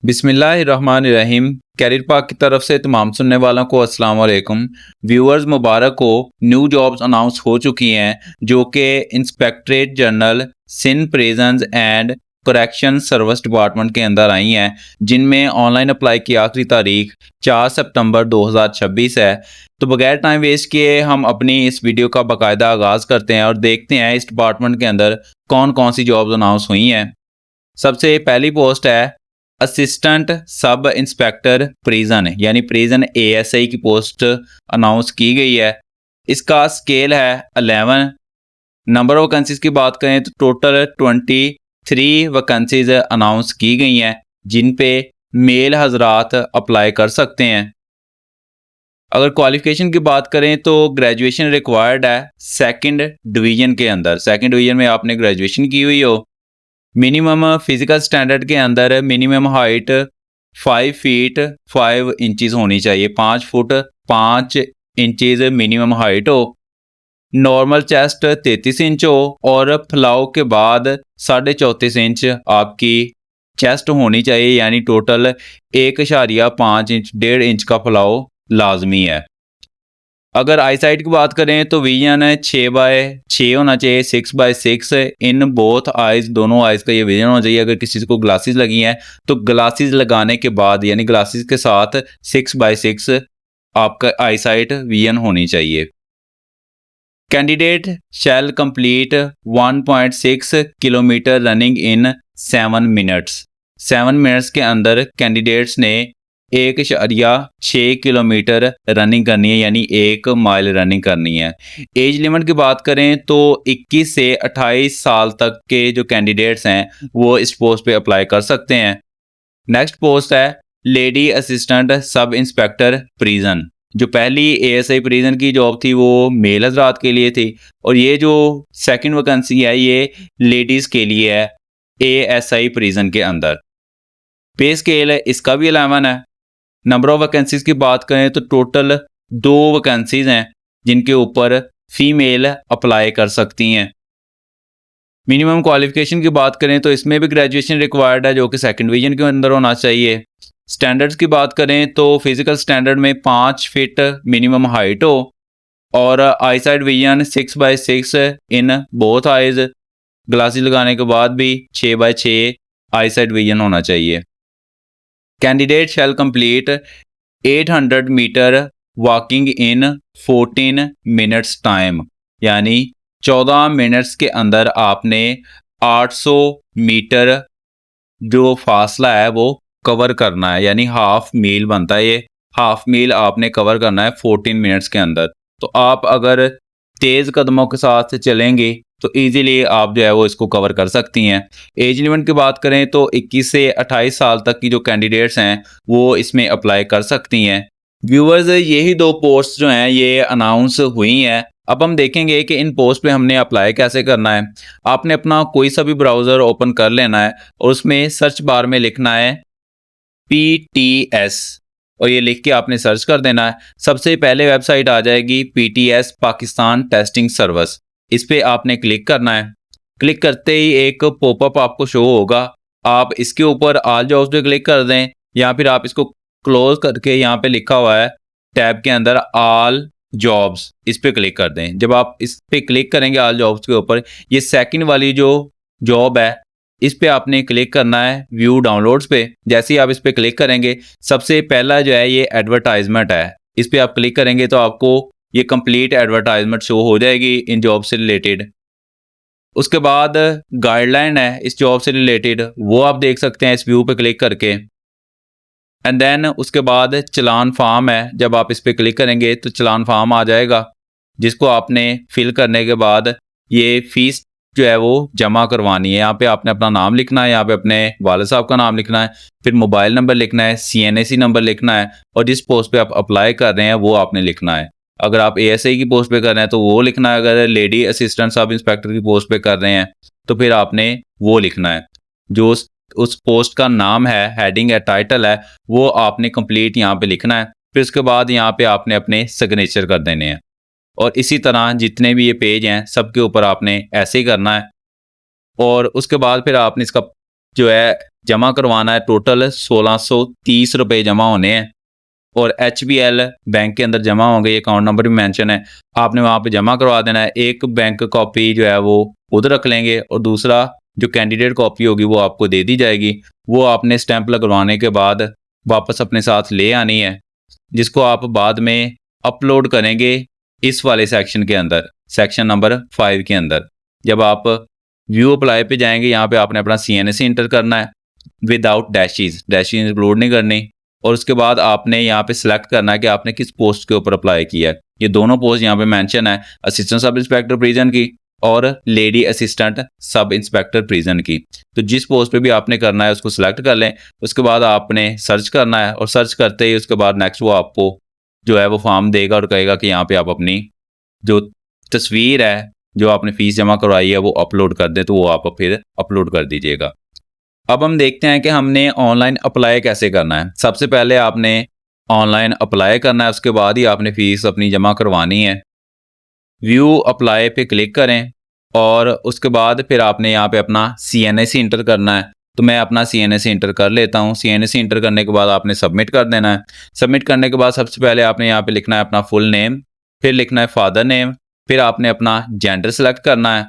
बिस्मिल्लाहिर्रहमानिर्रहीम। कैरियर पाक की तरफ से तमाम सुनने वालों को अस्सलाम वालेकुम। व्यूअर्स मुबारक हो, न्यू जॉब्स अनाउंस हो चुकी हैं जो कि inspectorate general Sindh prisons and correction service department के अंदर आई हैं, जिनमें ऑनलाइन अप्लाई की आखिरी तारीख 4 सितंबर 2026 है। तो बगैर टाइम वेस्ट किए हम अपनी इस वीडियो का बाकायदा आगाज़ करते हैं और देखते हैं इस डिपार्टमेंट के अंदर कौन कौन सी जॉब्स अनाउंस हुई हैं। सबसे पहली पोस्ट है असिस्टेंट सब इंस्पेक्टर प्रिजन, यानी प्रिजन एएसआई की पोस्ट अनाउंस की गई है। इसका स्केल है 11। नंबर ऑफ वैकेंसीज की बात करें तो टोटल 23 वैकेंसीज अनाउंस की गई हैं, जिन पे मेल हजरात अप्लाई कर सकते हैं। अगर क्वालिफिकेशन की बात करें तो ग्रेजुएशन रिक्वायर्ड है सेकंड डिवीजन के अंदर। सेकंड डिवीजन में आपने ग्रेजुएशन की हुई हो। मिनिमम फिजिकल स्टैंडर्ड के अंदर मिनिमम हाइट 5 फीट 5 इंचज़ होनी चाहिए। 5 फुट 5 इंचज़ मिनिमम हाइट हो। नॉर्मल चेस्ट 33 इंच हो और फैलाव के बाद 34.5 इंच आपकी चेस्ट होनी चाहिए, यानी टोटल 1.5 इंच 1.5 इंच का फैलाव लाजमी है। अगर आई साइट की बात करें तो विजन 6/6 होना चाहिए, 6/6 इन बोथ आइज़, दोनों आइज़ का ये विजन होना चाहिए। अगर किसी को ग्लासेस लगी हैं तो ग्लासेस लगाने के बाद, यानी ग्लासेस के साथ 6/6 आपका आई साइट विजन होनी चाहिए। Candidate shall complete 1.6 kilometre running in 7 minutes. 7 minutes के अंदर कैंडिडेट्स ने 1.6 किलोमीटर रनिंग करनी है, यानी 1 माइल रनिंग करनी है। एज लिमिट की बात करें तो 21 से 28 साल तक के जो कैंडिडेट्स हैं वो इस पोस्ट पे अप्लाई कर सकते हैं। नेक्स्ट पोस्ट है lady assistant sub inspector prison. जो पहली एएसआई प्रिजन की जॉब थी वो मेल हजरात के लिए थी, और ये जो सेकंड वैकेंसी है ये लेडीज़ के लिए है एएसआई प्रिजन के अंदर। पे स्केल है इसका भी 11 है। नंबर ऑफ वैकेंसीज की बात करें तो टोटल 2 वैकेंसीज हैं जिनके ऊपर फीमेल अप्लाई कर सकती हैं। मिनिमम क्वालिफिकेशन की बात करें तो इसमें भी ग्रेजुएशन रिक्वायर्ड है, जो कि सेकंड डिवीजन के अंदर होना चाहिए। स्टैंडर्ड्स की बात करें तो फिजिकल स्टैंडर्ड में 5 फीट मिनिमम हाइट हो और eyesight vision 6/6 in both eyes. Glasses लगाने के बाद भी 6/6 आई साइड विजन होना चाहिए। Candidate shall complete 800 metre walking in 14 minutes time, यानी 14 मिनट्स के अंदर आपने 800 मीटर जो फासला है वो कवर करना है, यानी हाफ मील बनता है। ये हाफ मील आपने कवर करना है 14 मिनट्स के अंदर। तो आप अगर तेज़ कदमों के साथ चलेंगे तो इजीली आप जो है वो इसको कवर कर सकती हैं। एज लिमिट की बात करें तो 21 से 28 साल तक की जो कैंडिडेट्स हैं वो इसमें अप्लाई कर सकती हैं। व्यूअर्स, यही 2 पोस्ट जो हैं ये अनाउंस हुई हैं। अब हम देखेंगे कि इन पोस्ट पे हमने अप्लाई कैसे करना है। आपने अपना कोई सा भी ब्राउज़र ओपन कर लेना है और उसमें सर्च बार में लिखना है PTS, और ये लिख के आपने सर्च कर देना है। सबसे पहले वेबसाइट आ जाएगी PTS पाकिस्तान टेस्टिंग सर्विस। इस पे आपने क्लिक करना है। क्लिक करते ही एक पॉपअप आपको शो होगा। आप इसके ऊपर ऑल जॉब्स पे क्लिक कर दें, या फिर आप इसको क्लोज करके यहाँ पे लिखा हुआ है टैब के अंदर ऑल जॉब्स, इस पे क्लिक कर दें। जब आप इस पे क्लिक करेंगे ऑल जॉब्स के ऊपर, ये सेकंड वाली जो जॉब है इस पे आपने क्लिक करना है व्यू डाउनलोड्स पे। जैसे ही आप इस पे क्लिक करेंगे, सबसे पहला जो है ये एडवर्टाइजमेंट है, इस पे आप क्लिक करेंगे तो आपको ये कंप्लीट एडवर्टाइजमेंट शो हो जाएगी इन जॉब से रिलेटेड। उसके बाद गाइडलाइन है इस जॉब से रिलेटेड, वो आप देख सकते हैं इस व्यू पे क्लिक करके। एंड देन उसके बाद चलान फार्म है, जब आप इस पे क्लिक करेंगे तो चलान फार्म आ जाएगा, जिसको आपने फिल करने के बाद ये फीस जो है वो जमा करवानी है। यहाँ पे आपने अपना नाम लिखना है, यहाँ पे अपने वालिद साहब का नाम लिखना है, फिर मोबाइल नंबर लिखना है, CNAC नंबर लिखना है, और जिस पोस्ट पे आप अप्लाई कर रहे हैं वो आपने लिखना है। अगर आप ASI की पोस्ट पे कर रहे हैं तो वो लिखना है। अगर लेडी असिस्टेंट सब इंस्पेक्टर की पोस्ट पे कर रहे हैं तो फिर आपने वो लिखना है। जो उस पोस्ट का नाम है, हेडिंग है, टाइटल है, वो आपने कंप्लीट यहाँ पे लिखना है। फिर उसके बाद यहाँ पे आपने अपने सिग्नेचर कर देने हैं, और इसी तरह जितने भी ये पेज हैं सबके ऊपर आपने ऐसे ही करना है। और उसके बाद फिर आपने इसका जो है जमा करवाना है। टोटल 1630 रुपये जमा होने हैं और HBL बैंक के अंदर जमा होंगे। ये अकाउंट नंबर भी मेंशन है, आपने वहाँ पे जमा करवा देना है। एक बैंक कॉपी जो है वो उधर रख लेंगे और दूसरा जो कैंडिडेट कॉपी होगी वो आपको दे दी जाएगी। वो आपने स्टैंप लगवाने के बाद वापस अपने साथ ले आनी है, जिसको आप बाद में अपलोड करेंगे इस वाले सेक्शन के अंदर, सेक्शन नंबर 5 के अंदर। जब आप व्यू अप्लाई पे जाएंगे, यहाँ पे आपने अपना CNSE इंटर करना है विदाउट डैशीज इंक्लूड नहीं करनी। और उसके बाद आपने यहाँ पे सिलेक्ट करना है कि आपने किस पोस्ट के ऊपर अप्लाई किया है। ये दोनों पोस्ट यहाँ पे मेंशन है, असिस्टेंट सब इंस्पेक्टर प्रिजन की और lady assistant sub inspector prison की। तो जिस पोस्ट पे भी आपने करना है उसको सिलेक्ट कर लें। उसके बाद आपने सर्च करना है और सर्च करते ही उसके बाद नेक्स्ट वो आपको जो है वो फॉर्म देगा और कहेगा कि यहाँ पे आप अपनी जो तस्वीर है जो आपने फीस जमा करवाई है वो अपलोड कर दें, तो वो आप फिर अपलोड कर दीजिएगा। अब हम देखते हैं कि हमने ऑनलाइन अप्लाई कैसे करना है। सबसे पहले आपने ऑनलाइन अप्लाई करना है, उसके बाद ही आपने फ़ीस अपनी जमा करवानी है। व्यू अप्लाई पे क्लिक करें और उसके बाद फिर आपने यहाँ पे अपना CNSE इंटर करना है। तो मैं अपना CNSE इंटर कर लेता हूँ। CNSE इंटर करने के बाद आपने सबमिट कर देना है। सबमिट करने के बाद सबसे पहले आपने यहाँ पे लिखना है अपना फुल नेम, फिर लिखना है फादर नेम, फिर आपने अपना जेंडर सेलेक्ट करना है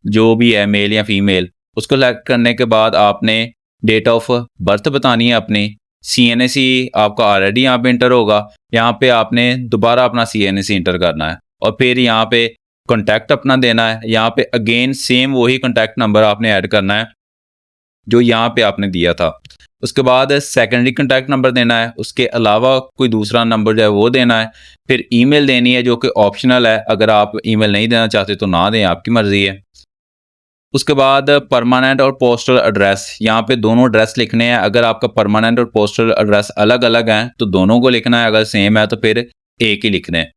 जो भी है मेल या फीमेल। उसको सेलेक्ट करने के बाद आपने डेट ऑफ बर्थ बतानी है अपनी। CNSE आपका ऑलरेडी यहाँ पे इंटर होगा, यहाँ पे आपने दोबारा अपना CNSE इंटर करना है और फिर यहाँ पे कॉन्टैक्ट अपना देना है। यहाँ पे अगेन सेम वही कॉन्टैक्ट नंबर आपने ऐड करना है जो यहाँ पे आपने दिया था। उसके बाद सेकेंडरी कॉन्टैक्ट नंबर देना है, उसके अलावा कोई दूसरा नंबर जो है वो देना है। फिर ईमेल देनी है जो कि ऑप्शनल है, अगर आप ईमेल नहीं देना चाहते तो ना दें, आपकी मर्ज़ी है। उसके बाद परमानेंट और पोस्टल एड्रेस, यहाँ पे दोनों एड्रेस लिखने हैं। अगर आपका परमानेंट और पोस्टल एड्रेस अलग अलग हैं तो दोनों को लिखना है, अगर सेम है तो फिर एक ही लिखना है।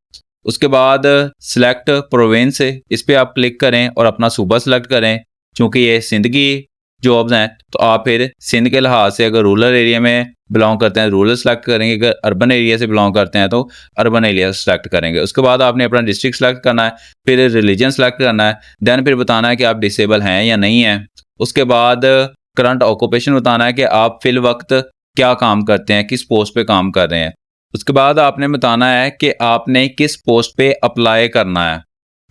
उसके बाद सिलेक्ट प्रोविंस, इस पर आप क्लिक करें और अपना सूबा सेलेक्ट करें। चूँकि ये सिंध की जॉब्स हैं तो आप फिर सिंध के लिहाज से अगर रूरल एरिया में बिलोंग करते हैं रूरल सेलेक्ट करेंगे, अगर अर्बन एरिया से बिलोंग करते हैं तो अर्बन एरिया सेलेक्ट करेंगे। उसके बाद आपने अपना डिस्ट्रिक्ट सेलेक्ट करना है, फिर रिलीजन सेलेक्ट करना है, देन फिर बताना है कि आप डिसेबल हैं या नहीं हैं। उसके बाद करंट ऑक्यूपेशन बताना है कि आप फिल वक्त क्या काम करते हैं, किस पोस्ट पे काम कर रहे हैं। उसके बाद आपने बताना है कि आपने किस पोस्ट पे अप्लाई करना है।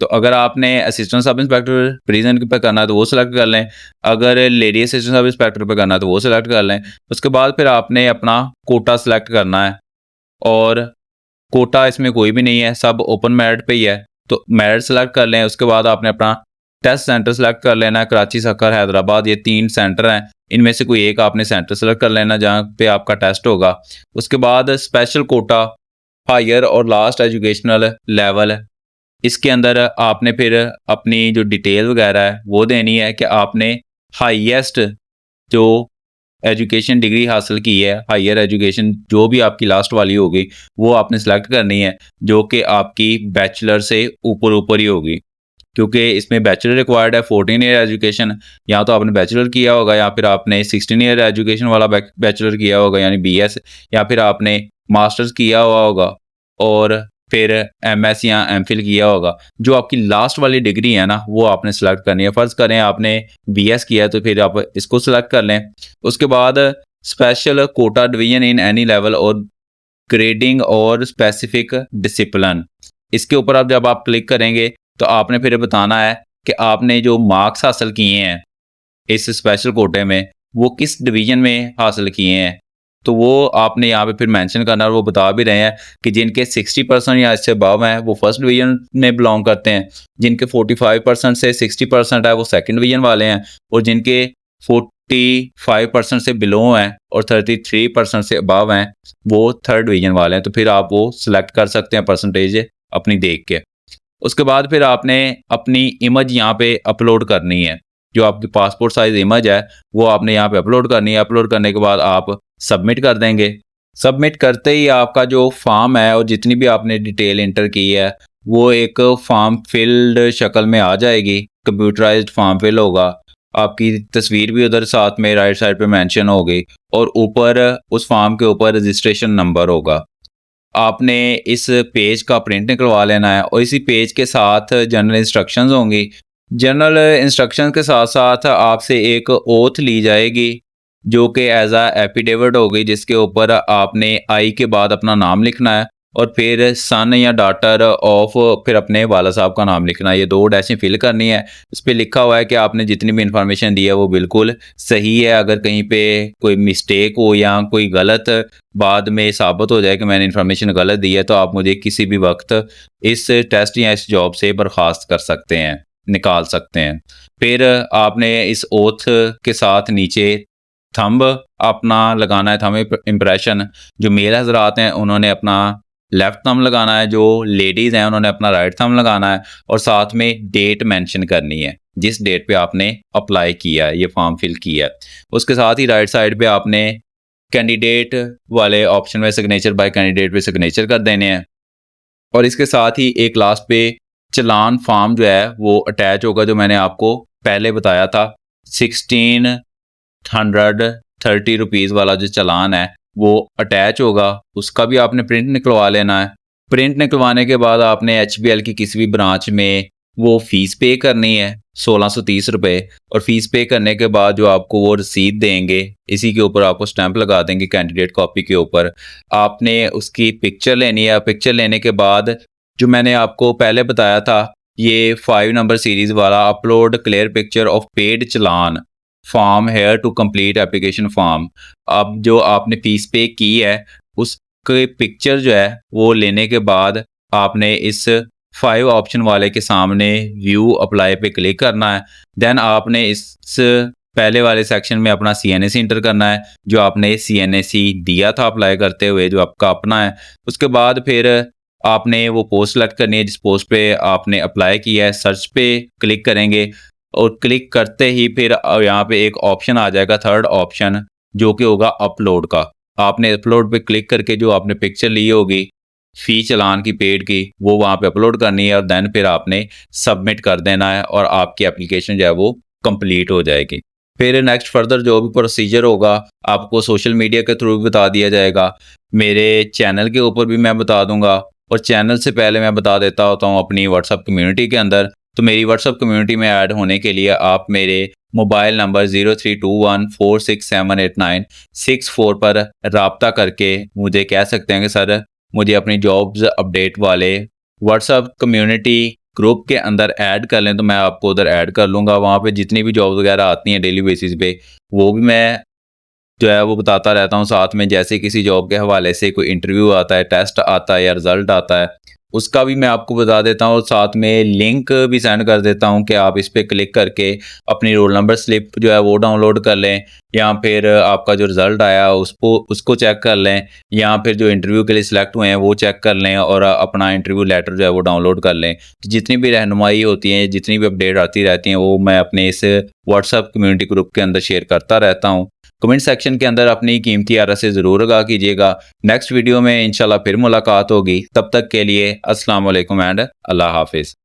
तो अगर आपने असिस्टेंट सब इंस्पेक्टर प्रिजन पे करना है तो वो सिलेक्ट कर लें, अगर लेडी असिस्टेंट सब इंस्पेक्टर पे करना है तो वो सिलेक्ट कर लें। उसके बाद फिर आपने अपना कोटा सेलेक्ट करना है और कोटा इसमें कोई भी नहीं है, सब ओपन मेरिट पे ही है, तो मेरिट सेलेक्ट कर लें। उसके बाद आपने अपना टेस्ट सेंटर सेलेक्ट कर लेना है, कराची, सक्कर, हैदराबाद, ये 3 सेंटर हैं, इनमें से कोई एक आपने सेंटर सेलेक्ट कर लेना जहाँ पे आपका टेस्ट होगा। उसके बाद स्पेशल कोटा, हायर और लास्ट एजुकेशनल लेवल, इसके अंदर आपने फिर अपनी जो डिटेल वगैरह है वो देनी है कि आपने हाईएस्ट जो एजुकेशन डिग्री हासिल की है, हायर एजुकेशन जो भी आपकी लास्ट वाली होगी वो आपने सेलेक्ट करनी है, जो कि आपकी बैचलर से ऊपर ही होगी, क्योंकि इसमें बैचलर रिक्वायर्ड है। 14 ईयर एजुकेशन, या तो आपने बैचलर किया होगा या फिर आपने 16 ईयर एजुकेशन वाला बैचलर किया होगा यानी BS, या फिर आपने मास्टर्स किया हुआ होगा और फिर MS या MPhil किया होगा। जो आपकी लास्ट वाली डिग्री है ना वो आपने सेलेक्ट करनी है। फ़र्ज़ करें आपने BS किया है तो फिर आप इसको सेलेक्ट कर लें। उसके बाद special Kota division in any level और ग्रेडिंग और स्पेसिफिक डिसिप्लिन, इसके ऊपर आप जब आप क्लिक करेंगे तो आपने फिर बताना है कि आपने जो मार्क्स हासिल किए हैं इस स्पेशल कोटे में वो किस डिवीज़न में हासिल किए हैं, तो वो आपने यहाँ पे फिर मेंशन करना। और वो बता भी रहे हैं कि जिनके 60% या इससे अबव हैं वो फर्स्ट डिवीज़न में बिलोंग करते हैं, जिनके 45% से 60% है वो सेकंड डिवीज़न वाले हैं, और जिनके 45% से बिलो हैं और 33% से अबव हैं वो थर्ड डिवीज़न वाले हैं। तो फिर आप वो सिलेक्ट कर सकते हैं परसेंटेज अपनी देख के। उसके बाद फिर आपने अपनी इमेज यहाँ पे अपलोड करनी है, जो आपकी पासपोर्ट साइज़ इमेज है वो आपने यहाँ पे अपलोड करनी है। अपलोड करने के बाद आप सबमिट कर देंगे। सबमिट करते ही आपका जो फॉर्म है और जितनी भी आपने डिटेल इंटर की है वो एक फॉर्म फिल्ड शक्ल में आ जाएगी, कंप्यूटराइज्ड फॉर्म फिल होगा। आपकी तस्वीर भी उधर साथ में राइट साइड पे मेंशन होगी और ऊपर उस फॉर्म के ऊपर रजिस्ट्रेशन नंबर होगा। आपने इस पेज का प्रिंट निकलवा लेना है और इसी पेज के साथ जनरल इंस्ट्रक्शंस होंगी। जनरल इंस्ट्रक्शंस के साथ साथ आपसे एक ओथ ली जाएगी जो कि एज आ एफिडेविट होगी, जिसके ऊपर आपने आई के बाद अपना नाम लिखना है और फिर सन या डॉटर ऑफ फिर अपने वाला साहब का नाम लिखना है। ये 2 डैशें फिल करनी है। इस पे लिखा हुआ है कि आपने जितनी भी इंफॉर्मेशन दी है वो बिल्कुल सही है। अगर कहीं पे कोई मिस्टेक हो या कोई गलत बाद में साबित हो जाए कि मैंने इंफॉर्मेशन गलत दी है, तो आप मुझे किसी भी वक्त इस टेस्ट या इस जॉब से बर्खास्त कर सकते हैं, निकाल सकते हैं। फिर आपने इस ओथ के साथ नीचे थंब अपना लगाना है, थंब इम्प्रेशन। जो मेल हजरात हैं उन्होंने अपना लेफ्ट थंब लगाना है, जो लेडीज़ हैं उन्होंने अपना राइट थंब लगाना है और साथ में डेट मेंशन करनी है, जिस डेट पे आपने अप्लाई किया है, ये फॉर्म फिल किया है। उसके साथ ही राइट साइड पे आपने कैंडिडेट वाले ऑप्शन में सिग्नेचर बाय कैंडिडेट पे सिग्नेचर कर देने हैं और इसके साथ ही एक लास्ट पे चालान फॉर्म जो है वो अटैच होगा, जो मैंने आपको पहले बताया था। 1630 रुपीज़ वाला जो चालान है वो अटैच होगा, उसका भी आपने प्रिंट निकलवा लेना है। प्रिंट निकलवाने के बाद आपने एचबीएल की किसी भी ब्रांच में वो फ़ीस पे करनी है 1630 रुपये, और फ़ीस पे करने के बाद जो आपको वो रसीद देंगे, इसी के ऊपर आपको स्टैंप लगा देंगे कैंडिडेट कॉपी के ऊपर। आपने उसकी पिक्चर लेनी है। पिक्चर लेने के बाद जो मैंने आपको पहले बताया था, ये 5 नंबर सीरीज़ वाला upload clear picture of paid challan form here to complete application form. अब जो आपने फ़ीस पे की है उसके पिक्चर जो है वो लेने के बाद आपने इस 5 ऑप्शन वाले के सामने व्यू अप्लाई पे क्लिक करना है। देन आपने इस पहले वाले सेक्शन में अपना सीएनएसी इंटर करना है, जो आपने सीएनएसी दिया था अप्लाई करते हुए, जो आपका अपना है। उसके बाद फिर आपने वो पोस्ट सेलेक्ट करनी है जिस पोस्ट पे आपने अप्लाई किया है। सर्च पे क्लिक करेंगे और क्लिक करते ही फिर यहाँ पे एक ऑप्शन आ जाएगा, थर्ड ऑप्शन, जो कि होगा अपलोड का। आपने अपलोड पे क्लिक करके जो आपने पिक्चर ली होगी फ़ी चालान की पेड की, वो वहाँ पे अपलोड करनी है और देन फिर आपने सबमिट कर देना है और आपकी एप्लीकेशन जो है वो कंप्लीट हो जाएगी। फिर नेक्स्ट फर्दर जो भी प्रोसीजर होगा आपको सोशल मीडिया के थ्रू भी बता दिया जाएगा, मेरे चैनल के ऊपर भी मैं बता दूंगा, और चैनल से पहले मैं बता देता होता हूँ अपनी व्हाट्सअप कम्युनिटी के अंदर। तो मेरी व्हाट्सअप कम्युनिटी में ऐड होने के लिए आप मेरे मोबाइल नंबर 0321467896 पर रब्ता करके मुझे कह सकते हैं कि सर मुझे अपनी जॉब्स अपडेट वाले व्हाट्सअप कम्युनिटी ग्रुप के अंदर ऐड कर लें, तो मैं आपको उधर ऐड कर लूँगा। वहाँ पे जितनी भी जॉब्स वगैरह आती हैं डेली बेसिस पे, वो भी मैं जो है वो बताता रहता हूँ। साथ में जैसे किसी जॉब के हवाले से कोई इंटरव्यू आता है, टेस्ट आता है या रिज़ल्ट आता है, उसका भी मैं आपको बता देता हूँ। साथ में लिंक भी सेंड कर देता हूँ कि आप इस पे क्लिक करके अपनी रोल नंबर स्लिप जो है वो डाउनलोड कर लें, या फिर आपका जो रिज़ल्ट आया उसको चेक कर लें, या फिर जो इंटरव्यू के लिए सिलेक्ट हुए हैं वो चेक कर लें और अपना इंटरव्यू लेटर जो है वो डाउनलोड कर लें। जितनी भी रहनुमाई होती है, जितनी भी अपडेट आती रहती हैं, वो मैं अपने इस व्हाट्सएप कम्युनिटी ग्रुप के अंदर शेयर करता रहता हूँ। कमेंट सेक्शन के अंदर अपनी कीमती आरा से ज़रूर आगाह कीजिएगा। नेक्स्ट वीडियो में इंशाल्लाह फिर मुलाकात होगी। तब तक के लिए अस्सलाम वालेकुम एंड अल्लाह हाफिज़।